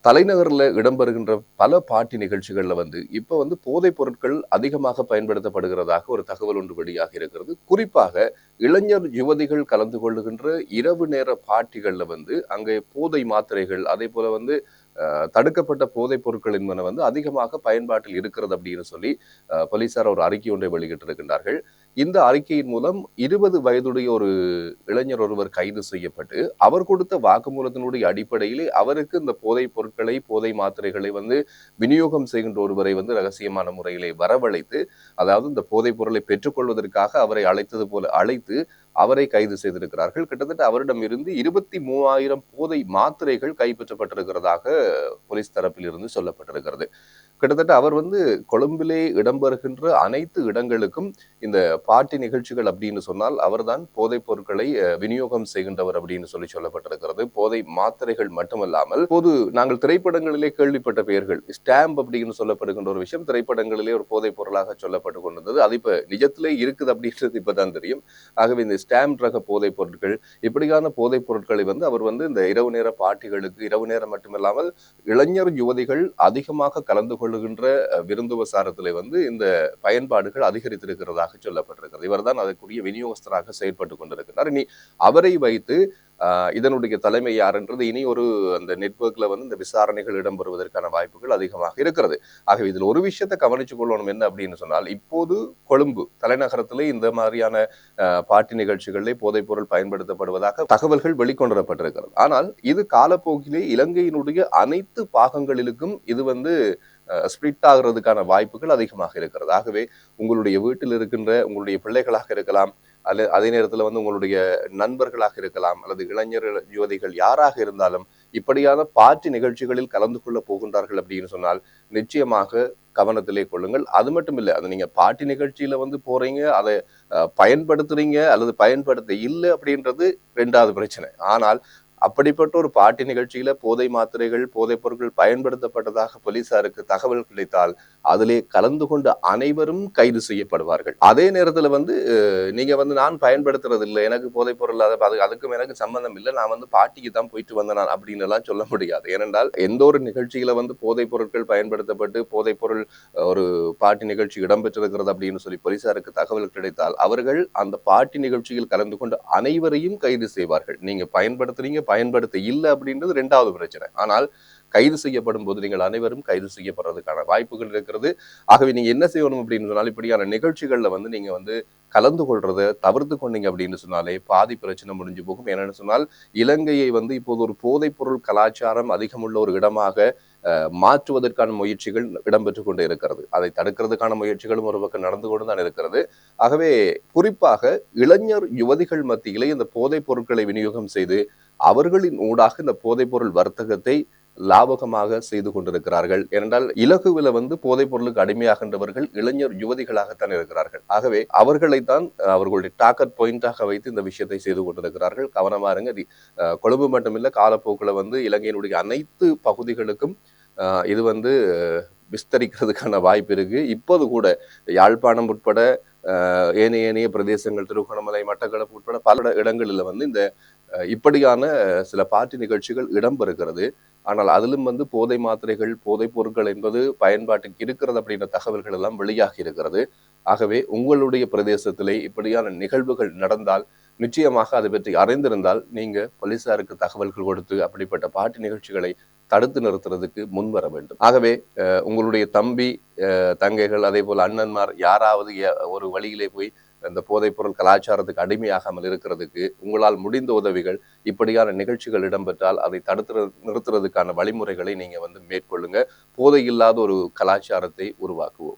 தலைநகர்ல இடம்பெறுகின்ற பல பார்ட்டி நிகழ்ச்சிகள்ல இப்ப போதைப் பொருட்கள் அதிகமாக பயன்படுத்தப்படுகிறதாக ஒரு தகவல் ஒன்று வெளியாக இருக்கிறது. குறிப்பாக இளைஞர் யுவதிகள் கலந்து கொள்ளுகின்ற இரவு நேர பார்ட்டிகள்ல அங்கே போதை மாத்திரைகள், அதேபோல தடுக்கப்பட்ட போதைப் பொருட்கள் என்பன அதிகமாக பயன்பாட்டில் இருக்கிறது அப்படின்னு சொல்லி போலீசார் ஒரு அறிக்கை ஒன்றை வெளியிட்டிருக்கின்றார்கள். இந்த அறிக்கையின் மூலம் 20 வயதுடைய ஒரு இளைஞர் ஒருவர் கைது செய்யப்பட்டு, அவர் கொடுத்த வாக்குமூலத்தினுடைய அடிப்படையிலே அவருக்கு இந்த போதைப் பொருட்களை, போதை மாத்திரைகளை விநியோகம் செய்கின்ற ஒருவரை ரகசியமான முறையிலே வரவழைத்து, அதாவது இந்த போதைப் பொருளை பெற்றுக்கொள்வதற்காக அவரை அழைத்தது போல அழைத்து அவரை கைது செய்திருக்கிறார்கள். கிட்டத்தட்ட அவரிடம் இருந்து 23,000 போதை மாத்திரைகள் கைப்பற்றப்பட்டிருக்கிறதாக போலீஸ் தரப்பில் இருந்து சொல்லப்பட்டிருக்கிறது. கிட்டத்தட்ட அவர் கொழும்பிலே இடம்பெறுகின்ற அனைத்து இடங்களுக்கும் இந்த பார்ட்டி நிகழ்ச்சிகள் அப்படின்னு சொன்னால் அவர்தான் போதைப் பொருட்களை விநியோகம் செய்கின்றவர் அப்படின்னு சொல்லப்பட்டிருக்கிறது. போதை மாத்திரைகள் மட்டுமல்லாமல் பொது நாங்கள் திரைப்படங்களிலே கேள்விப்பட்ட பெயர்கள் ஸ்டாம்ப் அப்படின்னு சொல்லப்படுகின்ற ஒரு விஷயம் திரைப்படங்களிலே ஒரு போதைப் பொருளாக சொல்லப்பட்டு கொண்டிருந்தது. அது இப்ப நிஜத்திலே இருக்குது அப்படின்றது இப்பதான் தெரியும். ஆகவே இந்த ஸ்டாம்ப் ரக போதைப் பொருட்கள், இப்படியான போதைப் பொருட்களை அவர் இந்த இரவு நேர பார்ட்டிகளுக்கு, இரவு நேரம் மட்டுமில்லாமல் இளைஞர் யுவதிகள் அதிகமாக கலந்து கொள்ளுகின்ற விருந்துபசாரத்திலே இந்த பயன்பாடுகள் அதிகரித்திருக்கிறதாக சொல்லப்பட்டிருக்கிறது. இவர்தான் அதற்குரிய விநியோகஸ்தராக செயல்பட்டு கொண்டிருக்கிறார். இனி அவரை வைத்து இதனுடைய தலைமை யார் என்றது இனி ஒரு அந்த நெட்வொர்க்ல இந்த விசாரணைகள் இடம்பெறுவதற்கான வாய்ப்புகள் அதிகமாக இருக்கிறது. ஆகவே இதில் ஒரு விஷயத்தை கவனித்துக் கொள்ளணும் என்ன அப்படின்னு சொன்னால், இப்போது கொழும்பு தலைநகரத்திலே இந்த மாதிரியான பார்ட்டி நிகழ்ச்சிகளிலே போதைப் பொருள் பயன்படுத்தப்படுவதாக தகவல்கள் வெளிக்கொணரப்பட்டிருக்கிறது. ஆனால் இது காலப்போக்கிலே இலங்கையினுடைய அனைத்து பாகங்களிலும் இது ஸ்பிரிட் ஆகிறதுக்கான வாய்ப்புகள் அதிகமாக இருக்கிறது. ஆகவே உங்களுடைய வீட்டில் இருக்கின்ற உங்களுடைய பிள்ளைகளாக இருக்கலாம், அல்லது அதே நேரத்தில் உங்களுடைய நண்பர்களாக இருக்கலாம், அல்லது இளைஞர் யுவதிகள் யாராக இருந்தாலும் இப்படியான பார்ட்டி நிகழ்ச்சிகளில் கலந்து கொள்ள போகின்றார்கள் அப்படின்னு சொன்னால் நிச்சயமாக கவனத்திலே கொள்ளுங்கள். அது மட்டும் இல்லை, அது நீங்க பார்ட்டி நிகழ்ச்சியில போறீங்க, அதை பயன்படுத்துறீங்க அல்லது பயன்படுத்த இல்லை அப்படின்றது ரெண்டாவது பிரச்சனை. ஆனால் அப்படிப்பட்ட ஒரு பார்ட்டி நிகழ்ச்சியில போதை மாத்திரைகள், போதைப் பொருட்கள் பயன்படுத்தப்பட்டதாக போலீசாருக்கு தகவல் கிடைத்தால் அதிலே கலந்து கொண்ட அனைவரும் கைது செய்யப்படுவார்கள். அதே நேரத்துல நீங்க நான் பயன்படுத்துறது இல்லை, எனக்கு போதைப் பொருள் அதுக்கும் எனக்கு சம்பந்தம் இல்லை, நான் பார்ட்டிக்கு தான் போயிட்டு வந்தேன் அப்படின்னு எல்லாம் சொல்ல முடியாது. ஏனென்றால் எந்த ஒரு நிகழ்ச்சியில போதைப் பொருட்கள் பயன்படுத்தப்பட்டு போதைப் பொருள் ஒரு பார்ட்டி நிகழ்ச்சி இடம்பெற்றிருக்கிறது அப்படின்னு சொல்லி போலீசாருக்கு தகவல் கிடைத்தால் அவர்கள் அந்த பார்ட்டி நிகழ்ச்சியில் கலந்து கொண்ட அனைவரையும் கைது செய்வார்கள். நீங்க பயன்படுத்த இல்லை அப்படின்றது ரெண்டாவது பிரச்சனை. ஆனால் கைது செய்யப்படும் போது நீங்கள் அனைவரும் கைது செய்யப்படுறதுக்கான வாய்ப்புகள் இருக்கிறது. ஆகவே நீங்க என்ன செய்யணும் அப்படின்னு சொன்னால், இப்படியான நிகழ்ச்சிகள்ல நீங்க கலந்து கொள்றதை தவிர்த்து கொண்டீங்க அப்படின்னு சொன்னாலே பாதி பிரச்சனை முடிஞ்சு போகும். என்னன்னு சொன்னால், இலங்கையை இப்போது ஒரு போதைப் பொருள் கலாச்சாரம் அதிகமுள்ள ஒரு இடமாக மாற்றுவதற்கான முயற்சிகள் இடம்பெற்றுக் கொண்டு இருக்கிறது. அதை தடுக்கிறதுக்கான முயற்சிகளும் ஒரு பக்கம் நடந்து கொண்டு தான் இருக்கிறது. ஆகவே குறிப்பாக இளைஞர் யுவதிகள் மத்தியிலே இந்த போதைப் பொருட்களை விநியோகம் செய்து அவர்களின் ஊடாக இந்த போதைப் பொருள் வர்த்தகத்தை லாபகமாக செய்து கொண்டிருக்கிறார்கள். ஏனென்றால் இலகுவில போதைப் பொருளுக்கு அடிமையாகின்றவர்கள் இளைஞர் யுவதிகளாகத்தான் இருக்கிறார்கள். ஆகவே அவர்களைத்தான் அவர்களுடைய டார்கெட் பாயிண்டாக வைத்து இந்த விஷயத்தை செய்து கொண்டிருக்கிறார்கள். கவனமா இருங்க. கொழும்பு மட்டுமில்ல, காலப்போக்கில் இலங்கையினுடைய அனைத்து பகுதிகளுக்கும் இது விஸ்தரிக்கிறதுக்கான வாய்ப்பு இருக்கு. இப்போது கூட யாழ்ப்பாணம் உட்பட ஏனைய பிரதேசங்கள், திருகோணமலை, மட்டக்களப்பு உட்பட பல இடங்களில் இந்த இப்படியான சில பார்ட்டி நிகழ்ச்சிகள் இடம்பெறுகிறது. ஆனால் அதிலும் போதை மாத்திரைகள், போதைப் பொருட்கள் என்பது பயன்பாட்டுக்கு இருக்கிறது அப்படின்ற தகவல்கள் எல்லாம் வெளியாகி இருக்கிறது. ஆகவே உங்களுடைய பிரதேசத்திலே இப்படியான நிகழ்வுகள் நடந்தால் நிச்சயமாக அதை பற்றி அறிந்திருந்தால் நீங்க போலீசாருக்கு தகவல்கள் கொடுத்து அப்படிப்பட்ட பார்ட்டி நிகழ்ச்சிகளை தடுத்து நிறுத்துறதுக்கு முன்வர வேண்டும். ஆகவே உங்களுடைய தம்பி, தங்கைகள், அதே போல அண்ணன்மார் யாராவது ஒரு வழியிலே போய் இந்த போதைப் பொருள் கலாச்சாரத்துக்கு அடிமையாகாமல் இருக்கிறதுக்கு உங்களால் முடிந்த உதவிகள், இப்படியான நிகழ்ச்சிகள் இடம்பெற்றால் அதை தடுத்து நிறுத்துறதுக்கான வழிமுறைகளை நீங்க மேற்கொள்ளுங்க. போதை இல்லாத ஒரு கலாச்சாரத்தை உருவாக்குவோம்.